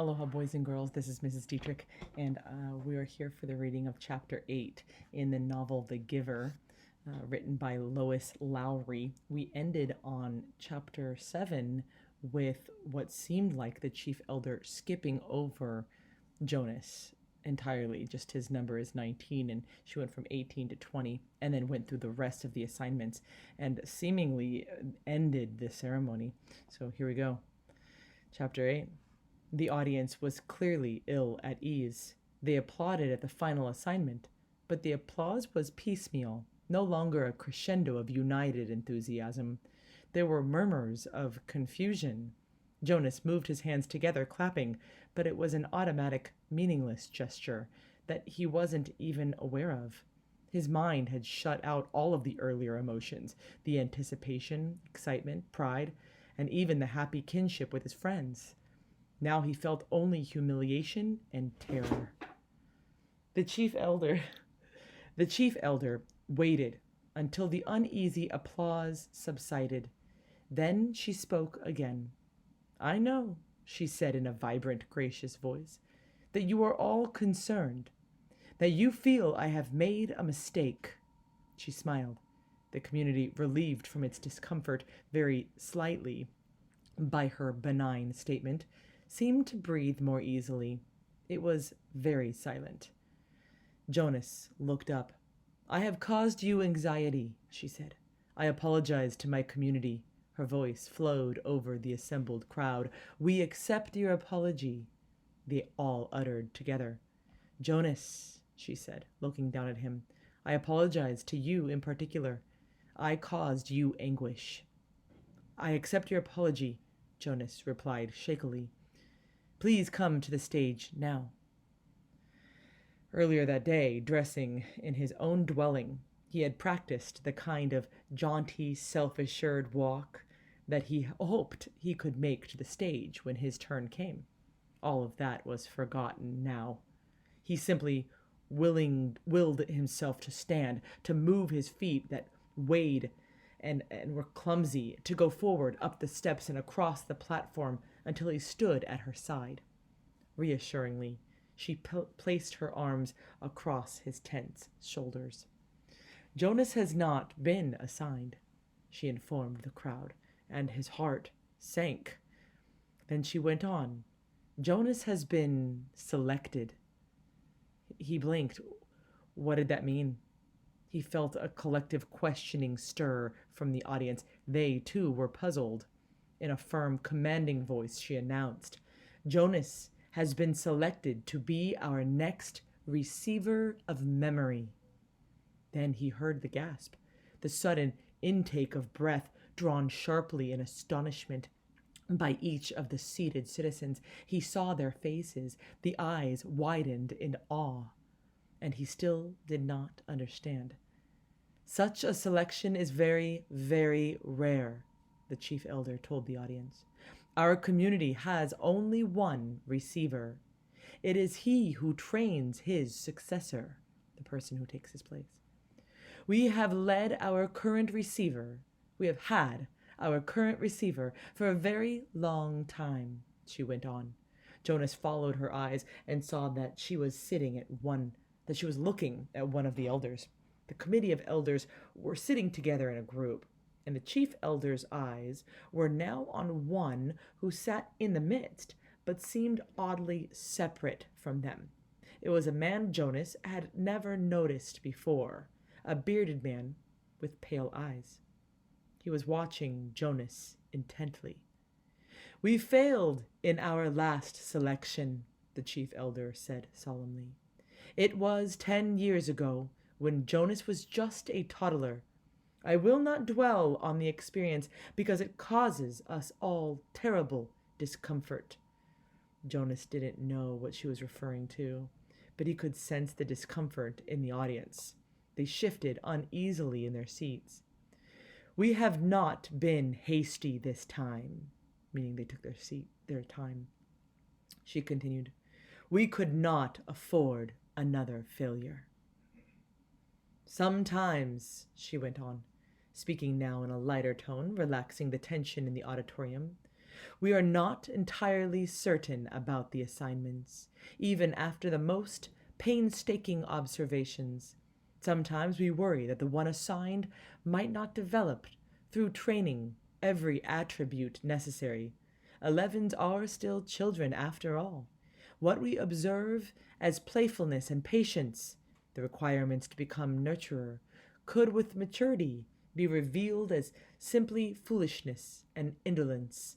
Aloha, boys and girls. This is Mrs. Dietrich, and we are here for the reading of Chapter 8 in the novel The Giver, written by Lois Lowry. We ended on Chapter 7 with what seemed like the Chief Elder skipping over Jonas entirely. Just his number is 19, and she went from 18 to 20, and then went through the rest of the assignments and seemingly ended the ceremony. So here we go. Chapter 8. The audience was clearly ill at ease. They applauded at the final assignment, but the applause was piecemeal, no longer a crescendo of united enthusiasm. There were murmurs of confusion. Jonas moved his hands together, clapping, but it was an automatic, meaningless gesture that he wasn't even aware of. His mind had shut out all of the earlier emotions, the anticipation, excitement, pride, and even the happy kinship with his friends. Now he felt only humiliation and terror. The chief elder waited until the uneasy applause subsided. Then she spoke again. "I know," she said in a vibrant, gracious voice, "that you are all concerned, that you feel I have made a mistake." She smiled. The community, relieved from its discomfort very slightly by her benign statement, seemed to breathe more easily. It was very silent. Jonas looked up. "I have caused you anxiety," she said. "I apologize to my community." Her voice flowed over the assembled crowd. "We accept your apology," they all uttered together. "Jonas," she said, looking down at him, "I apologize to you in particular. I caused you anguish." "I accept your apology," Jonas replied shakily. "Please come to the stage now." Earlier that day, dressing in his own dwelling, he had practiced the kind of jaunty, self-assured walk that he hoped he could make to the stage when his turn came. All of that was forgotten now. He simply willed himself to stand, to move his feet that weighed and were clumsy, to go forward up the steps and across the platform until he stood at her side. Reassuringly, she placed her arms across his tense shoulders. "Jonas has not been assigned," she informed the crowd, and his heart sank. Then she went on. "Jonas has been selected." He blinked. What did that mean? He felt a collective questioning stir from the audience. They, too, were puzzled. In a firm, commanding voice, she announced, "Jonas has been selected to be our next receiver of memory." Then he heard the gasp, the sudden intake of breath drawn sharply in astonishment by each of the seated citizens. He saw their faces, the eyes widened in awe, and he still did not understand. "Such a selection is very, very rare," the chief elder told the audience. "Our community has only one receiver. It is he who trains his successor," the person who takes his place. We have had our current receiver for a very long time," she went on. Jonas followed her eyes and saw that she was looking at one of the elders. The committee of elders were sitting together in a group, and the chief elder's eyes were now on one who sat in the midst, but seemed oddly separate from them. It was a man Jonas had never noticed before, a bearded man with pale eyes. He was watching Jonas intently. "We failed in our last selection," the chief elder said solemnly. "It was 10 years ago, when Jonas was just a toddler. I will not dwell on the experience because it causes us all terrible discomfort." Jonas didn't know what she was referring to, but he could sense the discomfort in the audience. They shifted uneasily in their seats. "We have not been hasty this time," meaning they took their time. She continued, "We could not afford another failure." "Sometimes," she went on, speaking now in a lighter tone, relaxing the tension in the auditorium, We are not entirely certain about the assignments, even after the most painstaking observations. Sometimes we worry that the one assigned might not develop through training every attribute necessary. 11s are still children after all. What we observe as playfulness and patience, the requirements to become nurturer, could with maturity be revealed as simply foolishness and indolence.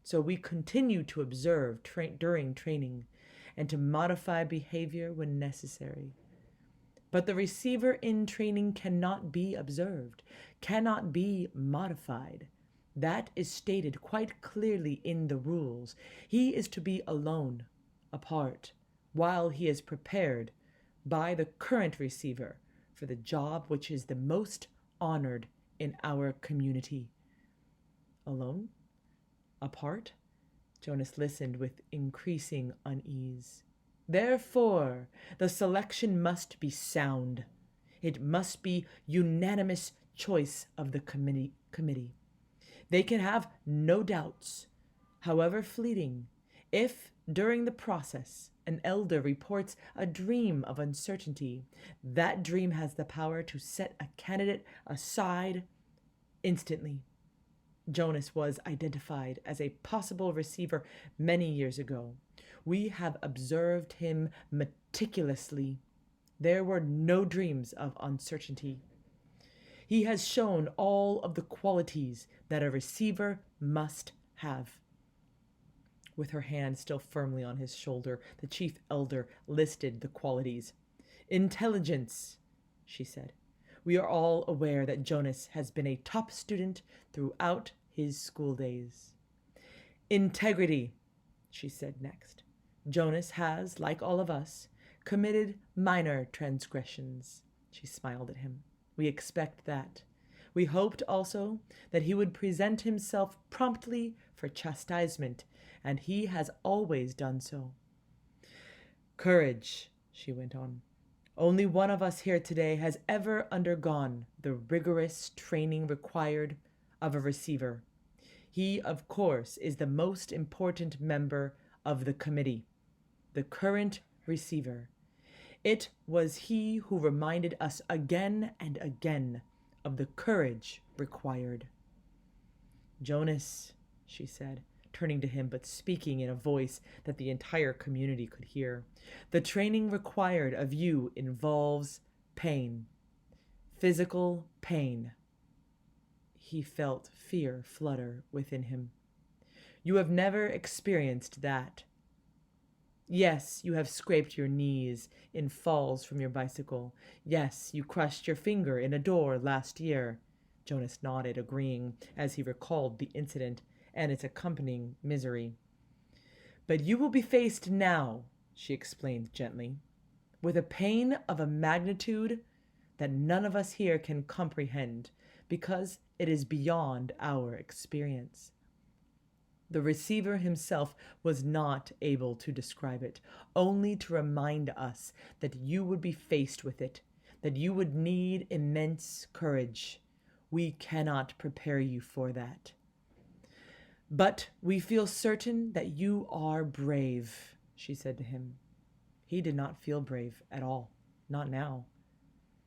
So we continue to observe during training and to modify behavior when necessary. But the receiver in training cannot be observed, cannot be modified. That is stated quite clearly in the rules. He is to be alone, apart, while he is prepared by the current receiver for the job which is the most honored in our community. Alone? Apart? Jonas listened with increasing unease. Therefore, the selection must be sound. It must be unanimous choice of the committee. They can have no doubts, however fleeting, if during the process an elder reports a dream of uncertainty. That dream has the power to set a candidate aside instantly. Jonas was identified as a possible receiver many years ago. We have observed him meticulously. There were no dreams of uncertainty. He has shown all of the qualities that a receiver must have. With her hand still firmly on his shoulder, the chief elder listed the qualities. Intelligence, she said. We are all aware that Jonas has been a top student throughout his school days. Integrity, she said next. Jonas has, like all of us, committed minor transgressions. She smiled at him. We expect that. We hoped also that he would present himself promptly for chastisement, and he has always done so. Courage, she went on. Only one of us here today has ever undergone the rigorous training required of a receiver. He, of course, is the most important member of the committee, the current receiver. It was he who reminded us again and again of the courage required. Jonas, she said, turning to him but speaking in a voice that the entire community could hear, the training required of you involves pain, physical pain. He felt fear flutter within him. You have never experienced that. Yes, you have scraped your knees in falls from your bicycle. Yes, you crushed your finger in a door last year. Jonas nodded, agreeing, as he recalled the incident and its accompanying misery. But you will be faced now, she explained gently, with a pain of a magnitude that none of us here can comprehend, because it is beyond our experience. The receiver himself was not able to describe it, only to remind us that you would be faced with it, that you would need immense courage. We cannot prepare you for that. But we feel certain that you are brave, she said to him. He did not feel brave at all, not now.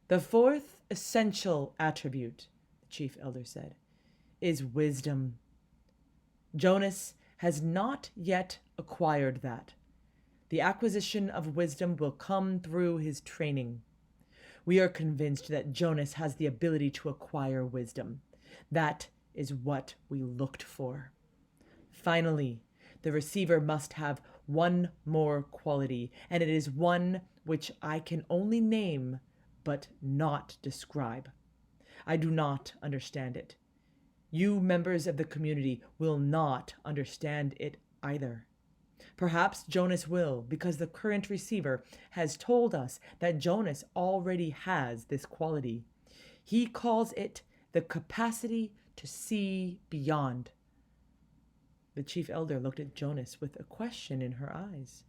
The fourth essential attribute, the chief elder said, is wisdom. Jonas has not yet acquired that. The acquisition of wisdom will come through his training. We are convinced that Jonas has the ability to acquire wisdom. That is what we looked for. Finally, the receiver must have one more quality, and it is one which I can only name but not describe. I do not understand it. You, members of the community, will not understand it either. Perhaps Jonas will, because the current receiver has told us that Jonas already has this quality. He calls it the capacity to see beyond. The chief elder looked at Jonas with a question in her eyes.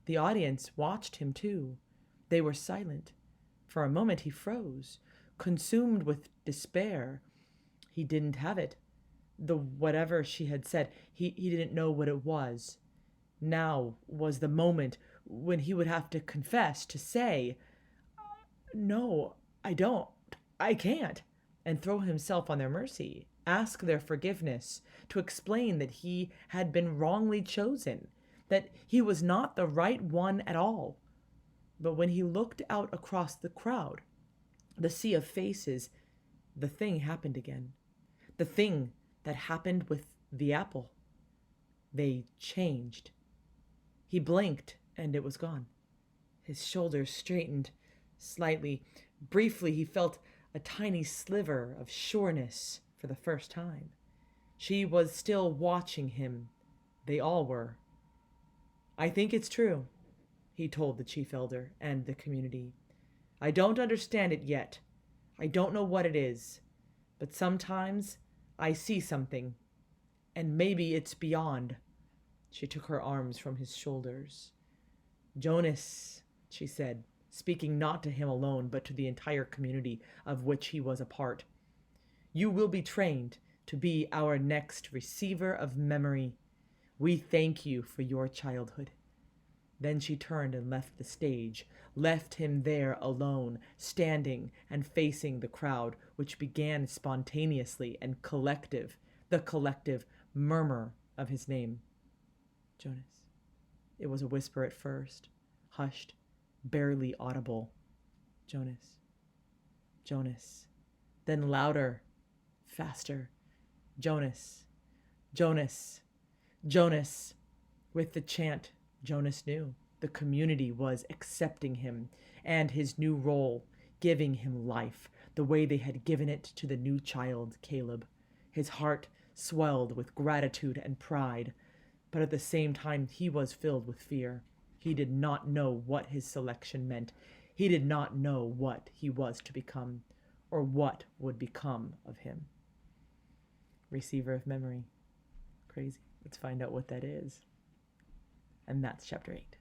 The audience watched him too. They were silent. For a moment he froze, consumed with despair. He didn't have it. The whatever she had said, he didn't know what it was. Now was the moment when he would have to confess, to say, "No, I don't. I can't," and throw himself on their mercy, ask their forgiveness, to explain that he had been wrongly chosen, that he was not the right one at all. But when he looked out across the crowd, the sea of faces, the thing happened again. The thing that happened with the apple. They changed. He blinked, and it was gone. His shoulders straightened slightly. Briefly, he felt a tiny sliver of sureness for the first time. She was still watching him. They all were. "I think it's true," he told the chief elder and the community. "I don't understand it yet. I don't know what it is. But sometimes I see something, and maybe it's beyond." She took her arms from his shoulders. "Jonas," she said, speaking not to him alone, but to the entire community of which he was a part, "you will be trained to be our next receiver of memory. We thank you for your childhood." Then she turned and left the stage, left him there alone, standing and facing the crowd, which began spontaneously and the collective murmur of his name. Jonas. It was a whisper at first, hushed, barely audible. Jonas. Jonas. Then louder, faster. Jonas. Jonas. Jonas. With the chant, Jonas knew the community was accepting him and his new role, giving him life, the way they had given it to the new child, Caleb. His heart swelled with gratitude and pride, but at the same time he was filled with fear. He did not know what his selection meant. He did not know what he was to become, or what would become of him. Receiver of memory. Crazy. Let's find out what that is. And that's chapter 8.